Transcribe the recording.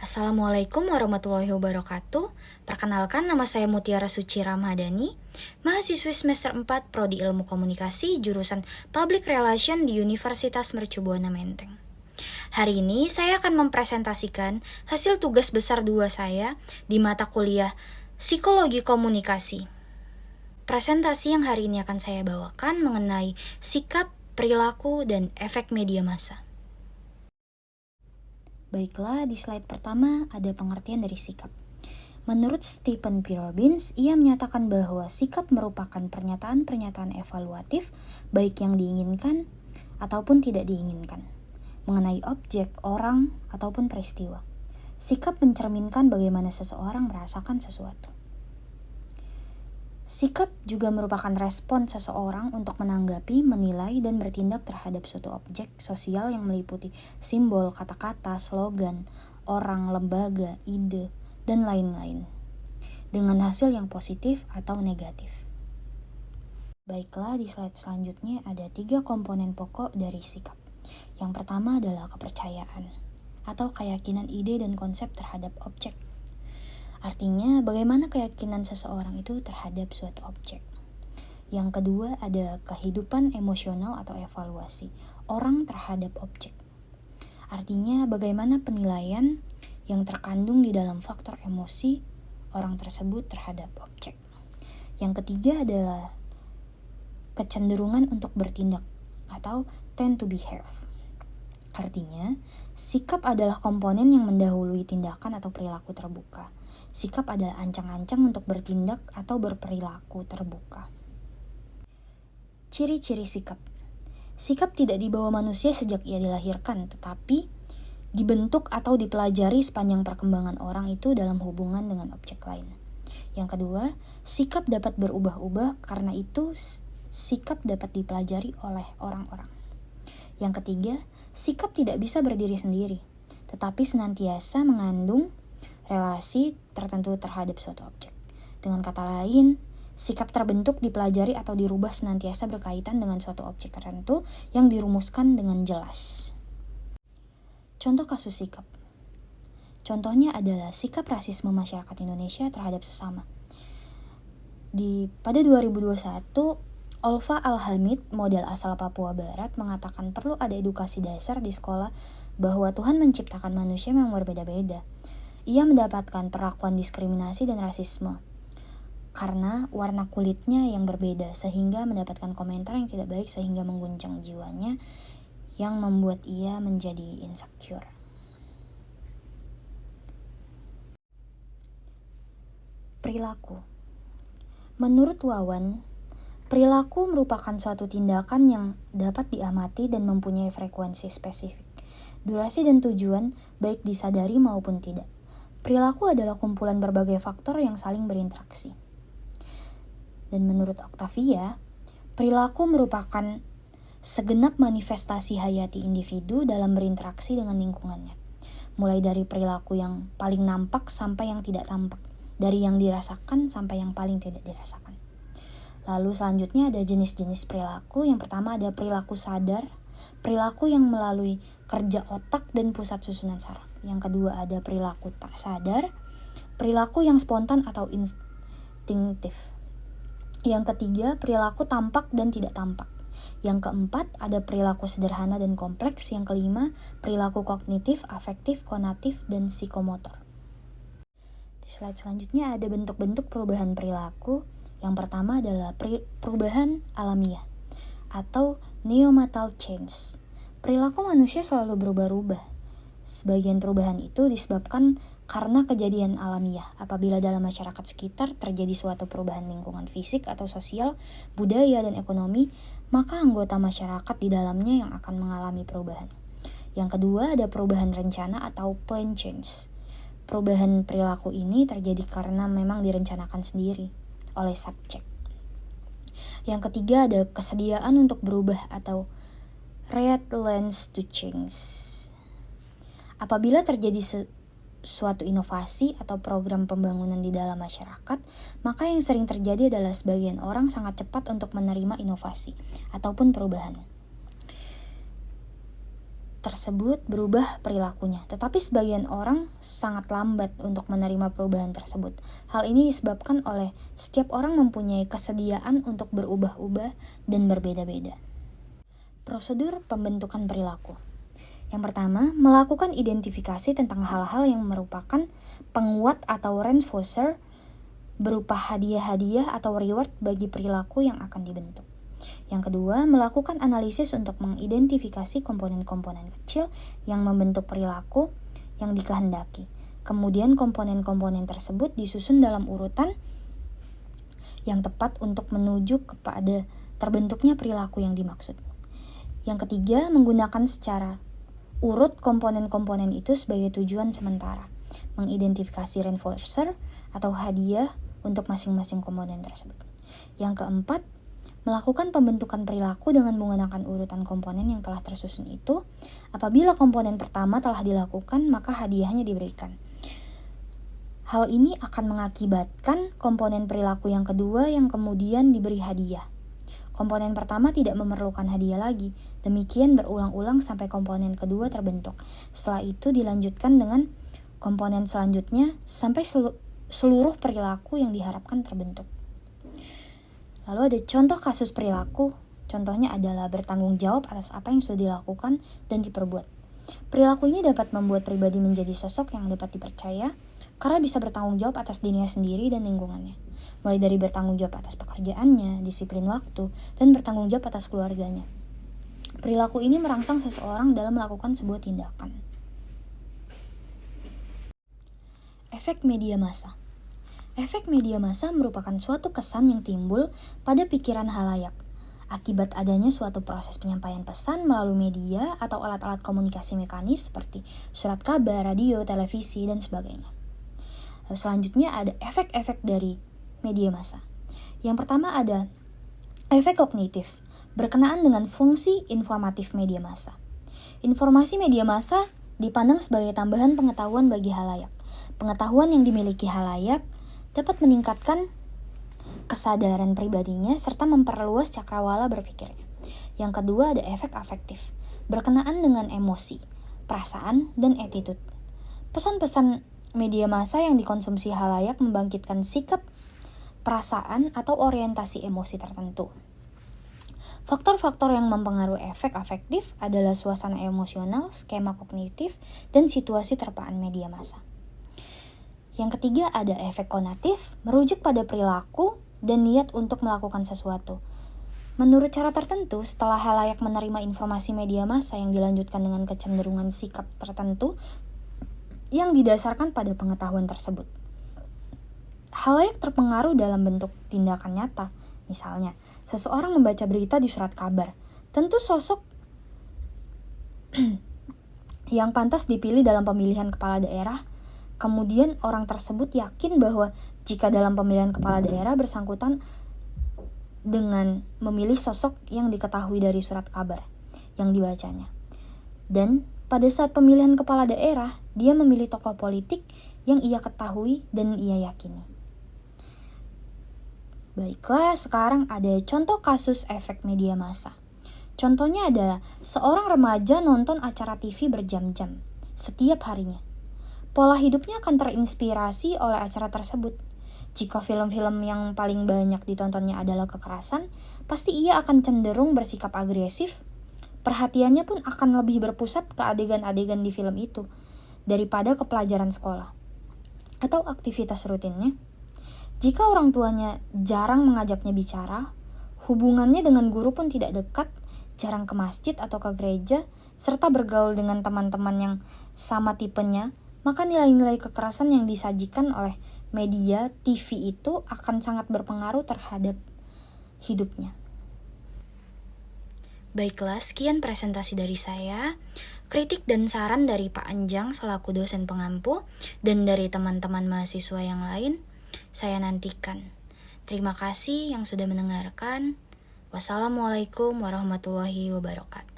Assalamualaikum warahmatullahi wabarakatuh. Perkenalkan, nama saya Mutiara Suci Ramadhani, mahasiswi semester 4 Prodi Ilmu Komunikasi jurusan Public Relation di Universitas Mercu Buana Menteng. Hari ini saya akan mempresentasikan hasil tugas besar 2 saya di mata kuliah Psikologi Komunikasi. Presentasi yang hari ini akan saya bawakan mengenai sikap, perilaku, dan efek media massa. Baiklah, di slide pertama ada pengertian dari sikap. Menurut Stephen P. Robbins, ia menyatakan bahwa sikap merupakan pernyataan-pernyataan evaluatif, baik yang diinginkan ataupun tidak diinginkan, mengenai objek, orang, ataupun peristiwa. Sikap mencerminkan bagaimana seseorang merasakan sesuatu. Sikap juga merupakan respon seseorang untuk menanggapi, menilai, dan bertindak terhadap suatu objek sosial yang meliputi simbol, kata-kata, slogan, orang, lembaga, ide, dan lain-lain, dengan hasil yang positif atau negatif. Baiklah, di slide selanjutnya ada 3 komponen pokok dari sikap. Yang pertama adalah kepercayaan, atau keyakinan ide dan konsep terhadap objek. Artinya, bagaimana keyakinan seseorang itu terhadap suatu objek. Yang kedua ada kehidupan emosional atau evaluasi orang terhadap objek. Artinya, bagaimana penilaian yang terkandung di dalam faktor emosi orang tersebut terhadap objek. Yang ketiga adalah kecenderungan untuk bertindak atau tend to behave. Artinya, sikap adalah komponen yang mendahului tindakan atau perilaku terbuka. Sikap adalah ancang-ancang untuk bertindak atau berperilaku terbuka. Ciri-ciri sikap. Sikap tidak dibawa manusia sejak ia dilahirkan, tetapi dibentuk atau dipelajari sepanjang perkembangan orang itu dalam hubungan dengan objek lain. Yang kedua, sikap dapat berubah-ubah, karena itu sikap dapat dipelajari oleh orang-orang. Yang ketiga, sikap tidak bisa berdiri sendiri, tetapi senantiasa mengandung relasi tertentu terhadap suatu objek. Dengan kata lain, sikap terbentuk, dipelajari, atau dirubah senantiasa berkaitan dengan suatu objek tertentu yang dirumuskan dengan jelas. Contoh kasus sikap. Contohnya adalah sikap rasisme masyarakat Indonesia terhadap sesama. Pada 2021, Olfa Al-Hamid, model asal Papua Barat, mengatakan perlu ada edukasi dasar di sekolah bahwa Tuhan menciptakan manusia yang berbeda-beda. Ia mendapatkan perlakuan diskriminasi dan rasisme karena warna kulitnya yang berbeda, sehingga mendapatkan komentar yang tidak baik sehingga mengguncang jiwanya yang membuat ia menjadi insecure. Perilaku. Menurut Wawan, perilaku merupakan suatu tindakan yang dapat diamati dan mempunyai frekuensi spesifik, durasi dan tujuan baik disadari maupun tidak. Perilaku adalah kumpulan berbagai faktor yang saling berinteraksi. Dan menurut Octavia, perilaku merupakan segenap manifestasi hayati individu dalam berinteraksi dengan lingkungannya. Mulai dari perilaku yang paling nampak sampai yang tidak tampak, dari yang dirasakan sampai yang paling tidak dirasakan. Lalu selanjutnya ada jenis-jenis perilaku. Yang pertama ada perilaku sadar, perilaku yang melalui kerja otak dan pusat susunan saraf. Yang kedua ada perilaku tak sadar, perilaku yang spontan atau instingtif. Yang ketiga perilaku tampak dan tidak tampak. Yang keempat ada perilaku sederhana dan kompleks. Yang kelima perilaku kognitif, afektif, konatif, dan psikomotor. Di slide selanjutnya ada bentuk-bentuk perubahan perilaku. Yang pertama adalah perubahan alamiah atau neonatal change. Perilaku manusia selalu berubah-ubah. Sebagian perubahan itu disebabkan karena kejadian alamiah. Apabila dalam masyarakat sekitar terjadi suatu perubahan lingkungan fisik atau sosial, budaya, dan ekonomi, maka anggota masyarakat di dalamnya yang akan mengalami perubahan. Yang kedua ada perubahan rencana atau plan change. Perubahan perilaku ini terjadi karena memang direncanakan sendiri oleh subjek. Yang ketiga ada kesediaan untuk berubah atau readiness to change. Apabila terjadi suatu inovasi atau program pembangunan di dalam masyarakat, maka yang sering terjadi adalah sebagian orang sangat cepat untuk menerima inovasi ataupun perubahan. tersebut berubah perilakunya, tetapi sebagian orang sangat lambat untuk menerima perubahan tersebut. Hal ini disebabkan oleh setiap orang mempunyai kesediaan untuk berubah-ubah dan berbeda-beda. Prosedur pembentukan perilaku. Yang pertama, melakukan identifikasi tentang hal-hal yang merupakan penguat atau reinforcer berupa hadiah-hadiah atau reward bagi perilaku yang akan dibentuk. Yang kedua, melakukan analisis untuk mengidentifikasi komponen-komponen kecil yang membentuk perilaku yang dikehendaki. Kemudian komponen-komponen tersebut disusun dalam urutan yang tepat untuk menuju kepada terbentuknya perilaku yang dimaksud. Yang ketiga, menggunakan secara urut komponen-komponen itu sebagai tujuan sementara. Mengidentifikasi reinforcer atau hadiah untuk masing-masing komponen tersebut. Yang keempat, melakukan pembentukan perilaku dengan menggunakan urutan komponen yang telah tersusun itu. Apabila komponen pertama telah dilakukan, maka hadiahnya diberikan. Hal ini akan mengakibatkan komponen perilaku yang kedua yang kemudian diberi hadiah. Komponen pertama tidak memerlukan hadiah lagi. Demikian berulang-ulang sampai komponen kedua terbentuk. Setelah itu dilanjutkan dengan komponen selanjutnya sampai seluruh perilaku yang diharapkan terbentuk. Lalu ada contoh kasus perilaku. Contohnya adalah bertanggung jawab atas apa yang sudah dilakukan dan diperbuat. Perilaku ini dapat membuat pribadi menjadi sosok yang dapat dipercaya karena bisa bertanggung jawab atas dirinya sendiri dan lingkungannya. Mulai dari bertanggung jawab atas pekerjaannya, disiplin waktu, dan bertanggung jawab atas keluarganya. Perilaku ini merangsang seseorang dalam melakukan sebuah tindakan. Efek media massa. Efek media massa merupakan suatu kesan yang timbul pada pikiran halayak akibat adanya suatu proses penyampaian pesan melalui media atau alat-alat komunikasi mekanis seperti surat kabar, radio, televisi, dan sebagainya. Lalu selanjutnya ada efek-efek dari media massa. Yang pertama ada efek kognitif, berkenaan dengan fungsi informatif media massa. Informasi media massa dipandang sebagai tambahan pengetahuan bagi halayak. Pengetahuan yang dimiliki halayak dapat meningkatkan kesadaran pribadinya serta memperluas cakrawala berpikirnya. Yang kedua ada efek afektif, berkenaan dengan emosi, perasaan, dan attitude. Pesan-pesan media massa yang dikonsumsi halayak membangkitkan sikap, perasaan, atau orientasi emosi tertentu. Faktor-faktor yang mempengaruhi efek afektif adalah suasana emosional, skema kognitif, dan situasi terpaan media massa. Yang ketiga ada efek konatif, merujuk pada perilaku dan niat untuk melakukan sesuatu. Menurut cara tertentu, setelah halayak menerima informasi media massa yang dilanjutkan dengan kecenderungan sikap tertentu yang didasarkan pada pengetahuan tersebut. Halayak terpengaruh dalam bentuk tindakan nyata. Misalnya, seseorang membaca berita di surat kabar. Tentu sosok yang pantas dipilih dalam pemilihan kepala daerah. Kemudian orang tersebut yakin bahwa jika dalam pemilihan kepala daerah bersangkutan dengan memilih sosok yang diketahui dari surat kabar yang dibacanya. Dan pada saat pemilihan kepala daerah, dia memilih tokoh politik yang ia ketahui dan ia yakini. Baiklah, sekarang ada contoh kasus efek media massa. Contohnya adalah seorang remaja nonton acara TV berjam-jam setiap harinya. Pola hidupnya akan terinspirasi oleh acara tersebut. Jika film-film yang paling banyak ditontonnya adalah kekerasan, pasti ia akan cenderung bersikap agresif. Perhatiannya pun akan lebih berpusat ke adegan-adegan di film itu daripada ke pelajaran sekolah atau aktivitas rutinnya. Jika orang tuanya jarang mengajaknya bicara, hubungannya dengan guru pun tidak dekat, jarang ke masjid atau ke gereja, serta bergaul dengan teman-teman yang sama tipenya, maka nilai-nilai kekerasan yang disajikan oleh media TV itu akan sangat berpengaruh terhadap hidupnya. Baiklah, sekian presentasi dari saya. Kritik dan saran dari Pak Anjang selaku dosen pengampu dan dari teman-teman mahasiswa yang lain, saya nantikan. Terima kasih yang sudah mendengarkan. Wassalamualaikum warahmatullahi wabarakatuh.